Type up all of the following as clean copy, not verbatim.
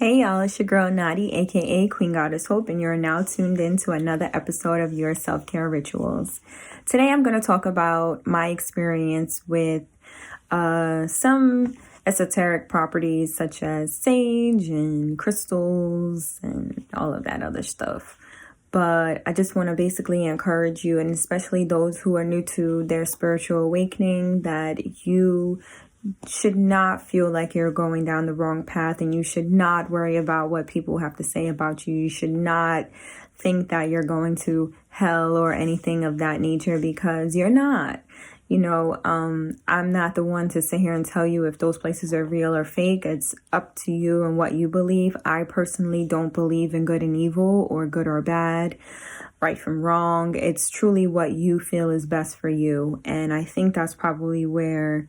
Hey y'all, it's your girl Nadi, aka Queen Goddess Hope, and you're now tuned in to another episode of Your Self-Care Rituals. Today I'm going to talk about my experience with some esoteric properties such as sage and crystals and all of that other stuff. But I just want to basically encourage you, and especially those who are new to their spiritual awakening, that you should not feel like you're going down the wrong path, and you should not worry about what people have to say about you. You should not think that you're going to hell or anything of that nature, because you're not. I'm not the one to sit here and tell you if those places are real or fake. It's up to you and what you believe. I personally don't believe in good and evil or good or bad, right from wrong. It's truly what you feel is best for you. And I think that's probably where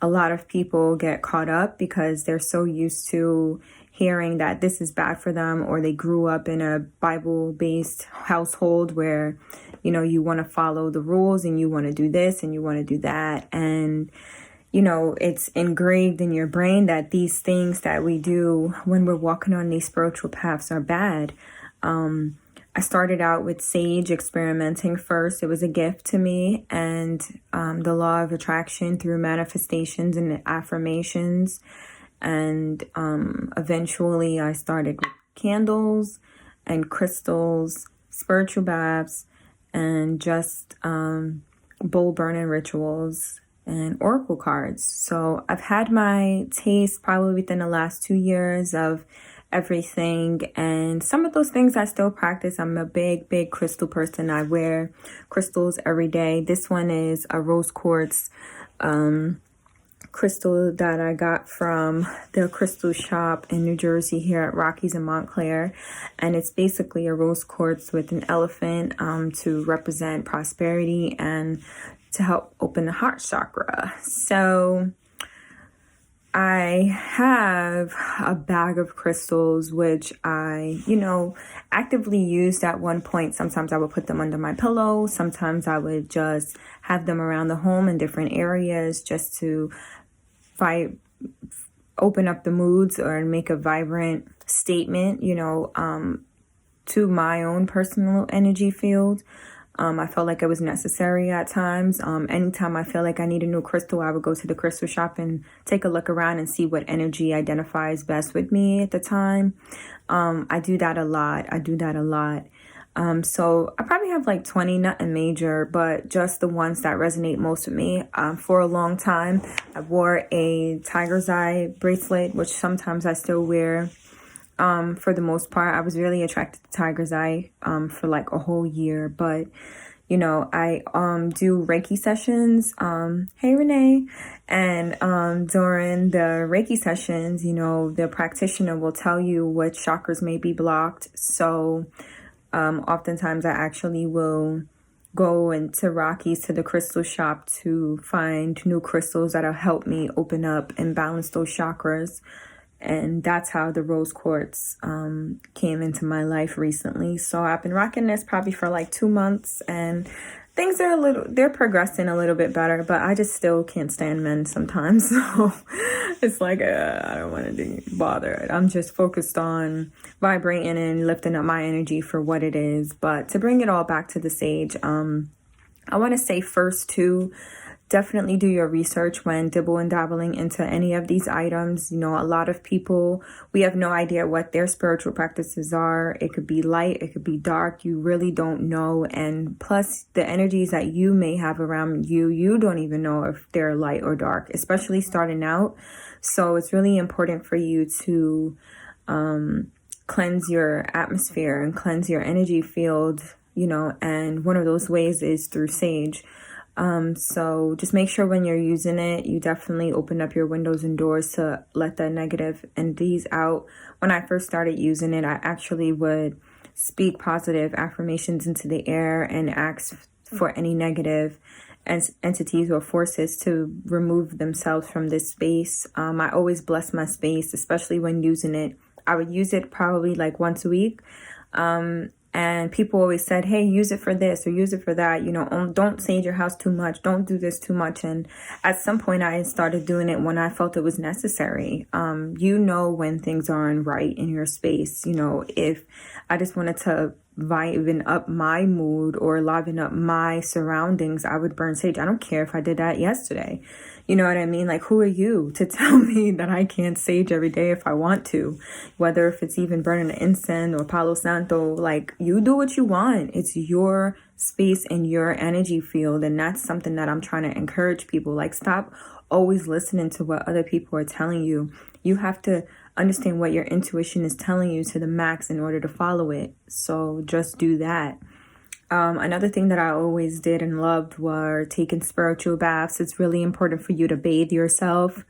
a lot of people get caught up, because they're so used to hearing that this is bad for them, or they grew up in a Bible-based household where, you want to follow the rules and you want to do this and you want to do that. And, it's engraved in your brain that these things that we do when we're walking on these spiritual paths are bad. I started out with sage experimenting first. It was a gift to me, and the law of attraction through manifestations and affirmations. And eventually I started with candles and crystals, spiritual baths, and just bowl burning rituals and oracle cards. So I've had my taste probably within the last 2 years of everything, and some of those things I still practice. I'm a big crystal person. I wear crystals every day. This one is a rose quartz crystal that I got from the crystal shop in New Jersey here at Rockies in Montclair, and it's basically a rose quartz with an elephant to represent prosperity and to help open the heart chakra. So I have a bag of crystals, which I, actively used at one point. Sometimes I would put them under my pillow. Sometimes I would just have them around the home in different areas just to open up the moods or make a vibrant statement, to my own personal energy field. I felt like it was necessary at times. Anytime I feel like I need a new crystal, I would go to the crystal shop and take a look around and see what energy identifies best with me at the time. I do that a lot. So I probably have like 20, nothing major, but just the ones that resonate most with me. For a long time, I wore a tiger's eye bracelet, which sometimes I still wear. For the most part, I was really attracted to tiger's eye for like a whole year. But, I do Reiki sessions. Hey, Renee. And during the Reiki sessions, the practitioner will tell you what chakras may be blocked. So oftentimes I actually will go into Rockies to the crystal shop to find new crystals that'll help me open up and balance those chakras. And that's how the rose quartz came into my life recently. So I've been rocking this probably for like 2 months, and things are they're progressing a little bit better, but I just still can't stand men sometimes. So it's like, I don't want to be bothered. I'm just focused on vibrating and lifting up my energy for what it is. But to bring it all back to the sage, I want to say first too, definitely do your research when dibble and dabbling into any of these items. A lot of people, we have no idea what their spiritual practices are. It could be light, it could be dark. You really don't know. And plus, the energies that you may have around you, you don't even know if they're light or dark, especially starting out. So it's really important for you to cleanse your atmosphere and cleanse your energy field, and one of those ways is through sage. So just make sure when you're using it, you definitely open up your windows and doors to let the negative entities out. When I first started using it, I actually would speak positive affirmations into the air and ask for any negative entities or forces to remove themselves from this space. I always bless my space, especially when using it. I would use it probably like once a week. And people always said, hey, use it for this or use it for that. Don't sage your house too much. Don't do this too much. And at some point I started doing it when I felt it was necessary. When things aren't right in your space, if I just wanted to liven up my mood or liven up my surroundings, I would burn sage. I don't care if I did that yesterday. You know what I mean? Like, who are you to tell me that I can't sage every day if I want to? Whether if it's even burning an incense or Palo Santo, like, you do what you want. It's your space and your energy field. And that's something that I'm trying to encourage people. Like, stop always listening to what other people are telling you. You have to understand what your intuition is telling you to the max in order to follow it. So just do that. Another thing that I always did and loved were taking spiritual baths. It's really important for you to bathe yourself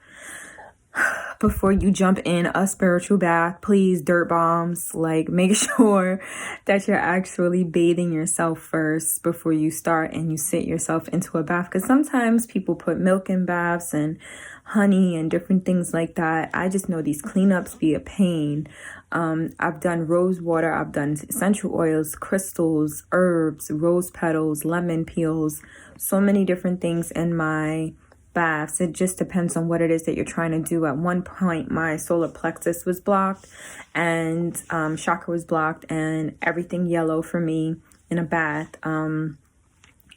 before you jump in a spiritual bath. Please, dirt bombs, like, make sure that you're actually bathing yourself first before you start and you sit yourself into a bath. Because sometimes people put milk in baths and honey and different things like that. I just know these cleanups be a pain. I've done rose water, I've done essential oils, crystals, herbs, rose petals, lemon peels, so many different things in my baths. It just depends on what it is that you're trying to do. At one point, my solar plexus was blocked and chakra was blocked, and everything yellow for me in a bath.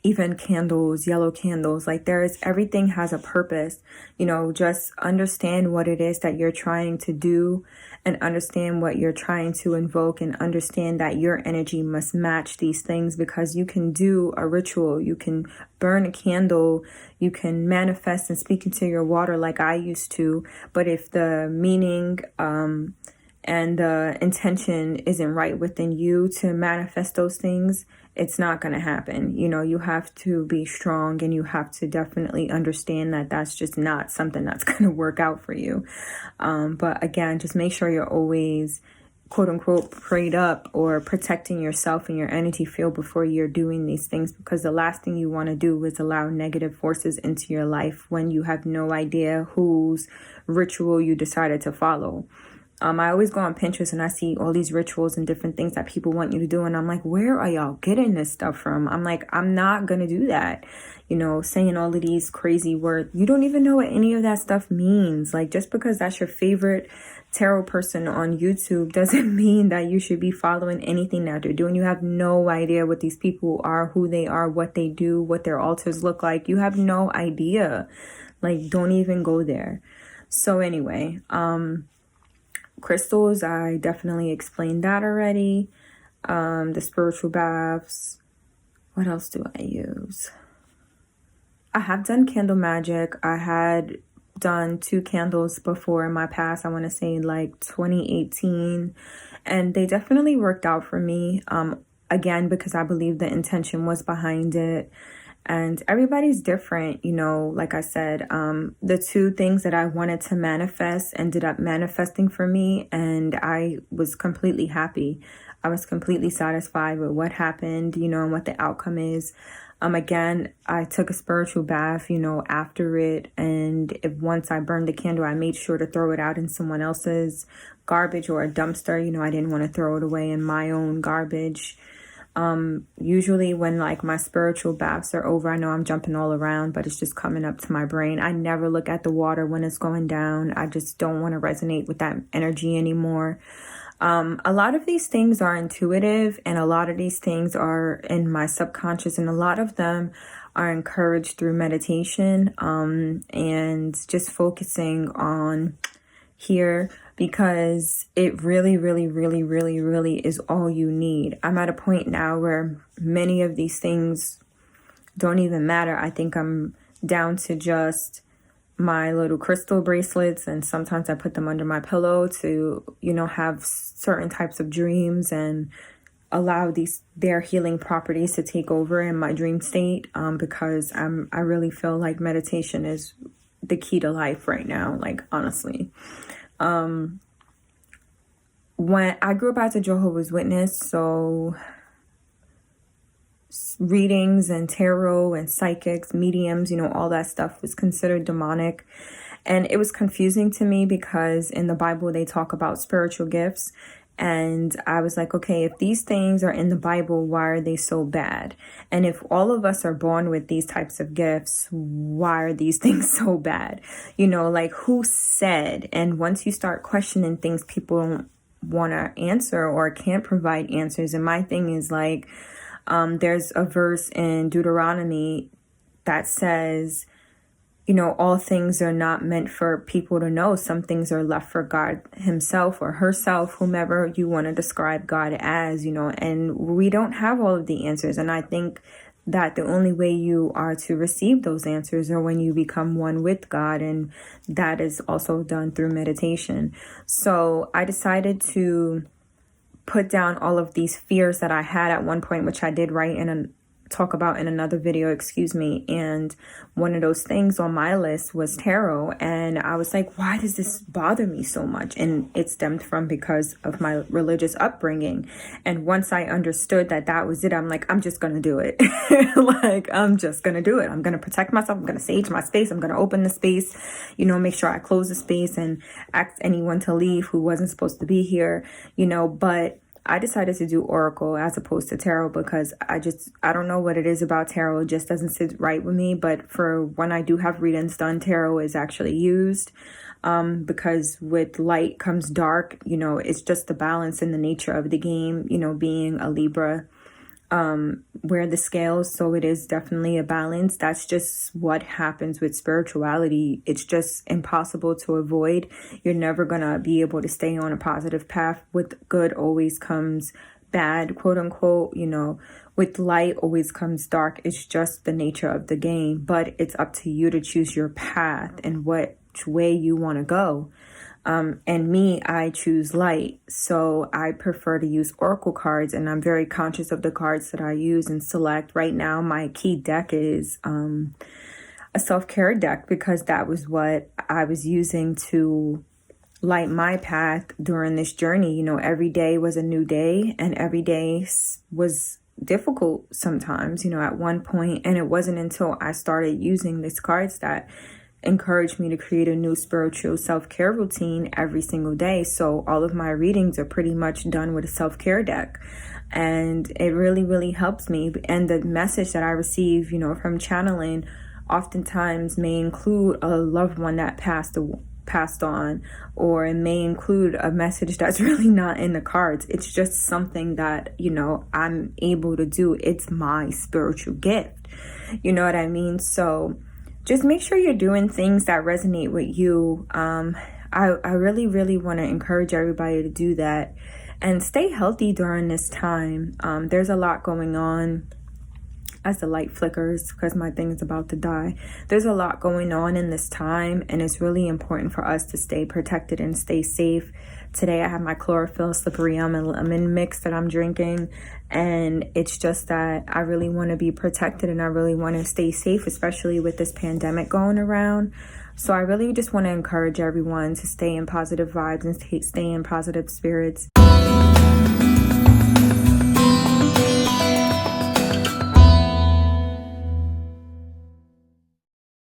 Even candles, yellow candles, like, everything has a purpose. Just understand what it is that you're trying to do and understand what you're trying to invoke, and understand that your energy must match these things, because you can do a ritual, you can burn a candle, you can manifest and speak into your water like I used to. But if the meaning and the intention isn't right within you to manifest those things, it's not going to happen. You have to be strong, and you have to definitely understand that that's just not something that's going to work out for you. But again, just make sure you're always, quote unquote, prayed up or protecting yourself and your energy field before you're doing these things, because the last thing you want to do is allow negative forces into your life when you have no idea whose ritual you decided to follow. I always go on Pinterest and I see all these rituals and different things that people want you to do. And I'm like, where are y'all getting this stuff from? I'm like, I'm not going to do that. Saying all of these crazy words. You don't even know what any of that stuff means. Like, just because that's your favorite tarot person on YouTube doesn't mean that you should be following anything that they're doing. You have no idea what these people are, who they are, what they do, what their altars look like. You have no idea. Like, don't even go there. So anyway, crystals, I definitely explained that already. The spiritual baths. What else do I use? I have done candle magic. I had done 2 candles before in my past. I want to say like 2018. And they definitely worked out for me. Again, because I believe the intention was behind it. And everybody's different, like I said, the 2 things that I wanted to manifest ended up manifesting for me, and I was completely happy. I was completely satisfied with what happened, and what the outcome is. Again, I took a spiritual bath, after it, and once I burned the candle, I made sure to throw it out in someone else's garbage or a dumpster. I didn't want to throw it away in my own garbage. Usually when like my spiritual baths are over, I know I'm jumping all around, but it's just coming up to my brain. I never look at the water when it's going down. I just don't want to resonate with that energy anymore. A lot of these things are intuitive, and a lot of these things are in my subconscious, and a lot of them are encouraged through meditation, and just focusing on here, because it really, really, really, really, really is all you need. I'm at a point now where many of these things don't even matter. I think I'm down to just my little crystal bracelets, and sometimes I put them under my pillow to, have certain types of dreams and allow their healing properties to take over in my dream state, because I really feel like meditation is the key to life right now, like, honestly. When I grew up as a Jehovah's Witness, so readings and tarot and psychics, mediums, all that stuff was considered demonic. And it was confusing to me because in the Bible, they talk about spiritual gifts. And I was like, okay, if these things are in the Bible, why are they so bad? And if all of us are born with these types of gifts, why are these things so bad? Like, who said? And once you start questioning things, people don't want to answer or can't provide answers. And my thing is like, there's a verse in Deuteronomy that says, all things are not meant for people to know. Some things are left for God himself or herself, whomever you want to describe God as, and we don't have all of the answers. And I think that the only way you are to receive those answers are when you become one with God. And that is also done through meditation. So I decided to put down all of these fears that I had at one point, which I did write in talk about in another video, and one of those things on my list was tarot. And I was like, why does this bother me so much? And it stemmed from because of my religious upbringing. And once I understood that that was it, I'm like, I'm just gonna do it. I'm just gonna do it. I'm gonna protect myself. I'm gonna sage my space. I'm gonna open the space, make sure I close the space and ask anyone to leave who wasn't supposed to be here, but I decided to do Oracle as opposed to Tarot because I don't know what it is about Tarot. It just doesn't sit right with me. But for when I do have readings done, Tarot is actually used because with light comes dark. It's just the balance and the nature of the game, being a Libra, where the scales. So it is definitely a balance. That's just what happens with spirituality. It's just impossible to avoid. You're never going to be able to stay on a positive path. With good always comes bad, quote unquote, with light always comes dark. It's just the nature of the game, but it's up to you to choose your path and which way you want to go. And me, I choose light. So I prefer to use Oracle cards, and I'm very conscious of the cards that I use and select. Right now, my key deck is a self-care deck because that was what I was using to light my path during this journey. Every day was a new day, and every day was difficult sometimes, at one point. And it wasn't until I started using these cards that encouraged me to create a new spiritual self-care routine every single day. So all of my readings are pretty much done with a self-care deck, and it really, really helps me. And the message that I receive, from channeling oftentimes may include a loved one that passed on, or it may include a message that's really not in the cards. It's just something that, I'm able to do. It's my spiritual gift. You know what I mean? So just make sure you're doing things that resonate with you. I really, really want to encourage everybody to do that and stay healthy during this time. There's a lot going on as the light flickers because my thing is about to die. There's a lot going on in this time, and it's really important for us to stay protected and stay safe. Today I have my chlorophyll, slippery elm, and lemon mix that I'm drinking, and it's just that I really want to be protected and I really want to stay safe, especially with this pandemic going around. So I really just want to encourage everyone to stay in positive vibes and stay in positive spirits.